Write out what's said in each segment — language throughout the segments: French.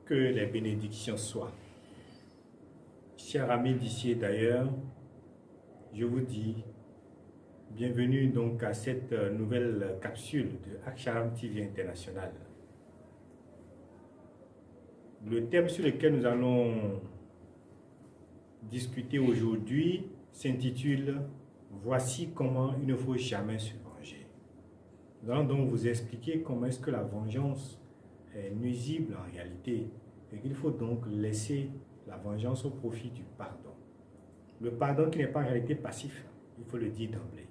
Que les bénédictions soient. Chers amis d'ici et d'ailleurs, je vous dis bienvenue donc à cette nouvelle capsule de Aksharam TV International. Le thème sur lequel nous allons discuter aujourd'hui s'intitule « Voici comment il ne faut jamais se venger ». Nous allons donc vous expliquer comment est-ce que la vengeance est nuisible en réalité et qu'il faut donc laisser la vengeance au profit du pardon. Le pardon qui n'est pas en réalité passif, il faut le dire d'emblée.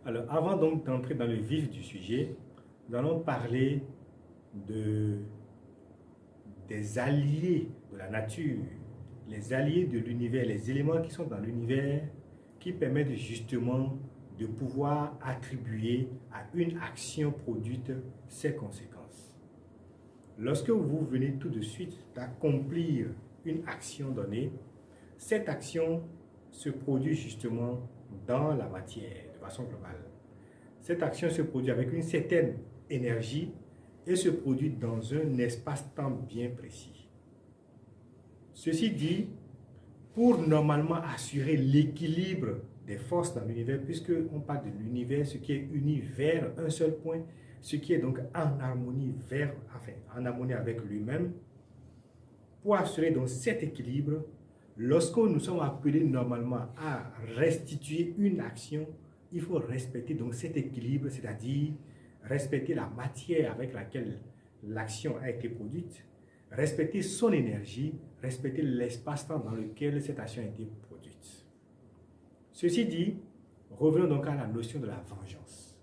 Alors avant donc d'entrer dans le vif du sujet, nous allons parler des alliés de la nature, les alliés de l'univers, les éléments qui sont dans l'univers qui permettent justement de pouvoir attribuer à une action produite ses conséquences. Lorsque vous venez tout de suite d'accomplir une action donnée, cette action se produit justement dans la matière de façon globale. Cette action se produit avec une certaine énergie et se produit dans un espace-temps bien précis. Ceci dit, pour normalement assurer l'équilibre des forces dans l'univers, puisque on parle de l'univers, ce qui est uni vers un seul point, ce qui est donc en harmonie en harmonie avec lui-même, pour assurer donc cet équilibre, lorsque nous sommes appelés normalement à restituer une action, il faut respecter donc cet équilibre, c'est-à-dire respecter la matière avec laquelle l'action a été produite, respecter son énergie, respecter l'espace-temps dans lequel cette action a été produite. Ceci dit, revenons donc à la notion de la vengeance.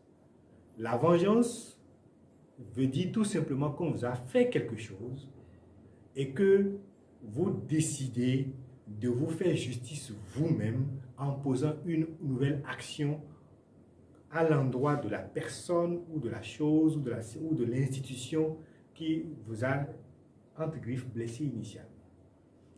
La vengeance veut dire tout simplement qu'on vous a fait quelque chose et que vous décidez de vous faire justice vous-même en posant une nouvelle action à l'endroit de la personne ou de la chose ou de l'institution qui vous a, entre griffes, blessé initialement.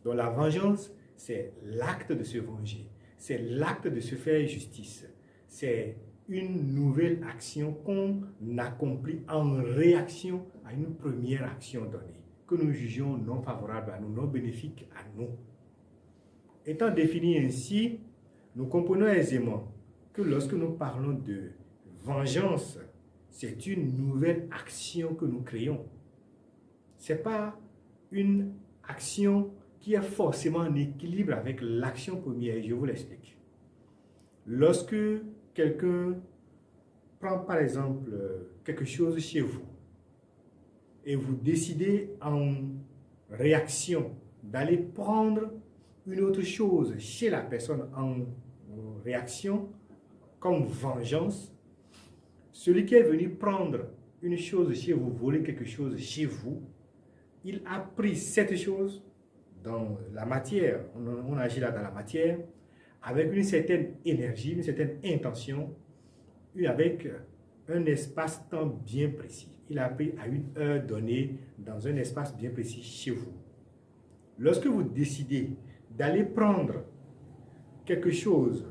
Donc la vengeance, c'est l'acte de se venger, c'est l'acte de se faire justice, c'est une nouvelle action qu'on accomplit en réaction à une première action donnée, que nous jugeons non favorable à nous, non bénéfique à nous. Étant défini ainsi, nous comprenons aisément que lorsque nous parlons de vengeance, c'est une nouvelle action que nous créons. Ce n'est pas une action qui est forcément en équilibre avec l'action première, je vous l'explique. Lorsque quelqu'un prend par exemple quelque chose chez vous et vous décidez en réaction d'aller prendre une autre chose chez la personne en réaction comme vengeance, celui qui est venu prendre une chose chez vous, voler quelque chose chez vous, il a pris cette chose dans la matière, on agit là dans la matière, avec une certaine énergie, une certaine intention, avec un espace-temps bien précis. Il a pris à une heure donnée dans un espace bien précis chez vous. Lorsque vous décidez d'aller prendre quelque chose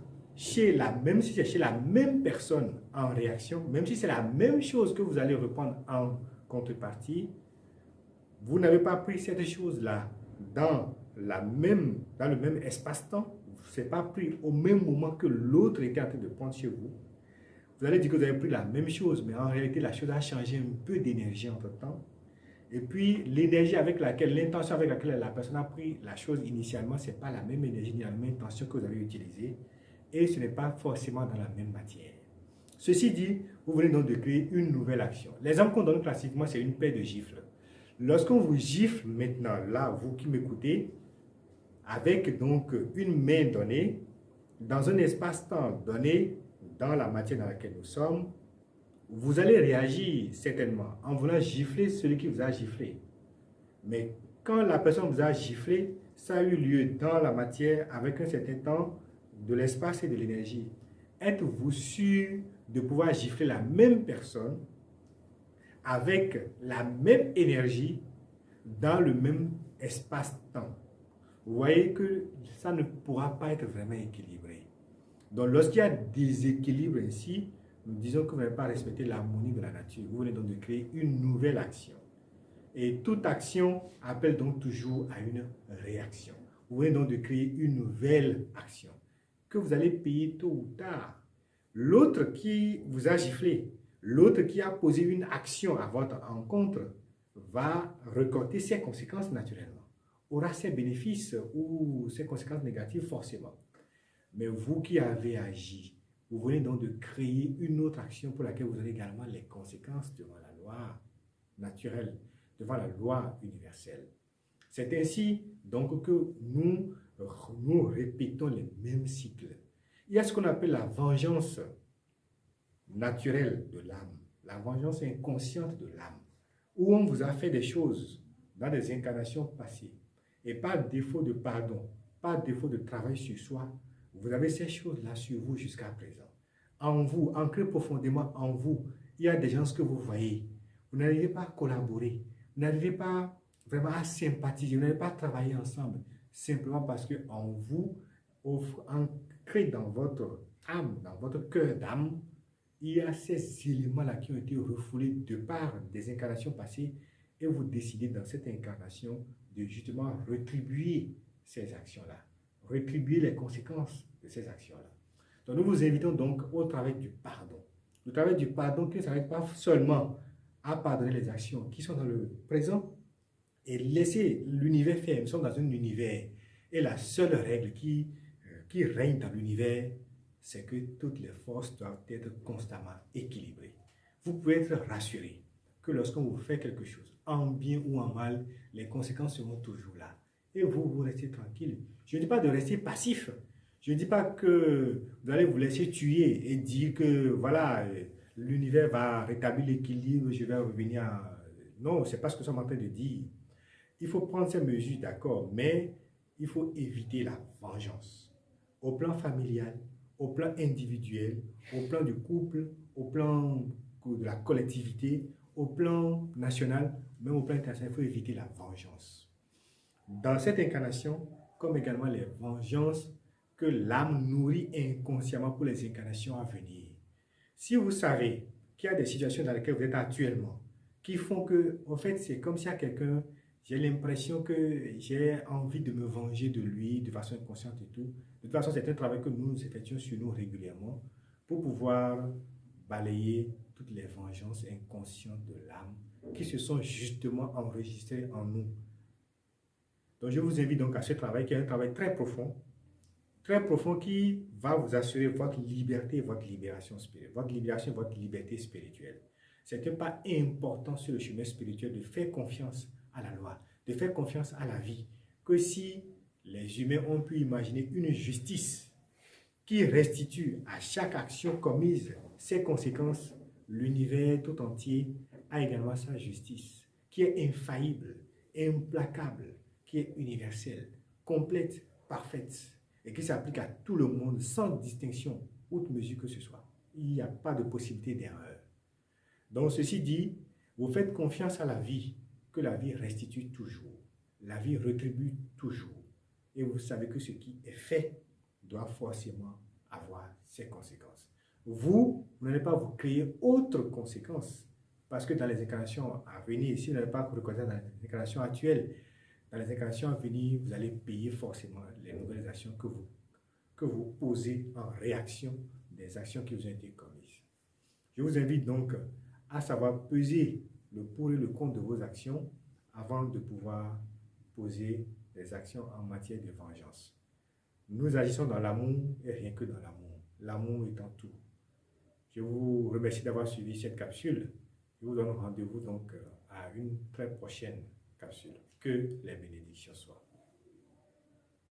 même si c'est chez la même personne en réaction, même si c'est la même chose que vous allez reprendre en contrepartie, vous n'avez pas pris cette chose-là dans le même espace-temps, ce n'est pas pris au même moment que l'autre était en train de prendre chez vous. Vous allez dire que vous avez pris la même chose, mais en réalité, la chose a changé un peu d'énergie entre-temps. Et puis, l'énergie avec laquelle, l'intention avec laquelle la personne a pris la chose initialement, ce n'est pas la même énergie ni la même intention que vous avez utilisée. Et ce n'est pas forcément dans la même matière. Ceci dit, vous venez donc de créer une nouvelle action. L'exemple qu'on donne classiquement, c'est une paire de gifles. Lorsqu'on vous gifle maintenant, là, vous qui m'écoutez, avec donc une main donnée, dans un espace-temps donné, dans la matière dans laquelle nous sommes, vous allez réagir certainement en voulant gifler celui qui vous a giflé. Mais quand la personne vous a giflé, ça a eu lieu dans la matière avec un certain temps, de l'espace et de l'énergie. Êtes-vous sûr de pouvoir gifler la même personne avec la même énergie dans le même espace-temps? Vous voyez que ça ne pourra pas être vraiment équilibré. Donc, lorsqu'il y a déséquilibre ainsi, nous disons que vous n'avez pas respecté l'harmonie de la nature. Vous venez donc de créer une nouvelle action. Et toute action appelle donc toujours à une réaction. Vous venez donc de créer une nouvelle action que vous allez payer tôt ou tard. L'autre qui vous a giflé, l'autre qui a posé une action à votre encontre va récolter ses conséquences naturellement, aura ses bénéfices ou ses conséquences négatives forcément. Mais vous qui avez agi, vous venez donc de créer une autre action pour laquelle vous avez également les conséquences devant la loi naturelle, devant la loi universelle. C'est ainsi donc que nous répétons les mêmes cycles. Il y a ce qu'on appelle la vengeance naturelle de l'âme, la vengeance inconsciente de l'âme, où on vous a fait des choses dans des incarnations passées, et par défaut de pardon, par défaut de travail sur soi, vous avez ces choses-là sur vous jusqu'à présent. En vous, ancré profondément en vous, il y a des gens que vous voyez. Vous n'arrivez pas à collaborer, vous n'arrivez pas vraiment à sympathiser, vous n'arrivez pas à travailler ensemble, simplement parce que en vous, ancré dans votre âme, dans votre cœur d'âme, il y a ces éléments-là qui ont été refoulés de par des incarnations passées et vous décidez dans cette incarnation de justement rétribuer ces actions-là, rétribuer les conséquences de ces actions-là. Donc nous vous invitons donc au travail du pardon. Le travail du pardon qui ne s'arrête pas seulement à pardonner les actions qui sont dans le présent et laisser l'univers faire. Nous sommes dans un univers et la seule règle qui règne dans l'univers, c'est que toutes les forces doivent être constamment équilibrées. Vous pouvez être rassuré que lorsqu'on vous fait quelque chose, en bien ou en mal, les conséquences seront toujours là. Et vous restez tranquille. Je ne dis pas de rester passif. Je ne dis pas que vous allez vous laisser tuer et dire que voilà, l'univers va rétablir l'équilibre, je vais revenir à... Non, ce n'est pas ce que nous sommes en train de dire. Il faut prendre ces mesures, d'accord, mais il faut éviter la vengeance. Au plan familial, au plan individuel, au plan du couple, au plan de la collectivité, au plan national, même au plan international, il faut éviter la vengeance. Dans cette incarnation, comme également les vengeances que l'âme nourrit inconsciemment pour les incarnations à venir. Si vous savez qu'il y a des situations dans lesquelles vous êtes actuellement, qui font que, en fait, c'est comme si à quelqu'un, j'ai l'impression que j'ai envie de me venger de lui de façon inconsciente et tout. De toute façon, c'est un travail que nous effectuons sur nous régulièrement pour pouvoir balayer toutes les vengeances inconscientes de l'âme qui se sont justement enregistrées en nous. Donc, je vous invite donc à ce travail qui est un travail très profond qui va vous assurer votre liberté et votre libération spirituelle, votre libération et votre liberté spirituelle. C'est un pas important sur le chemin spirituel de faire confiance à la loi, de faire confiance à la vie, que si les humains ont pu imaginer une justice qui restitue à chaque action commise ses conséquences, l'univers tout entier a également sa justice, qui est infaillible, implacable, qui est universelle, complète, parfaite, et qui s'applique à tout le monde sans distinction, outre mesure que ce soit. Il n'y a pas de possibilité d'erreur. Donc, ceci dit, vous faites confiance à la vie, que la vie restitue toujours. La vie rétribue toujours. Et vous savez que ce qui est fait doit forcément avoir ses conséquences. Vous n'allez pas vous créer autres conséquences, parce que dans les incarnations à venir, si vous n'allez pas reconnaître dans les incarnations actuelles, dans les incarnations à venir, vous allez payer forcément les nouvelles actions que vous posez en réaction des actions qui vous ont été commises. Je vous invite donc à savoir peser le pour et le contre de vos actions avant de pouvoir poser des actions en matière de vengeance. Nous agissons dans l'amour et rien que dans l'amour. L'amour étant tout. Je vous remercie d'avoir suivi cette capsule. Je vous donne rendez-vous donc à une très prochaine capsule. Que les bénédictions soient.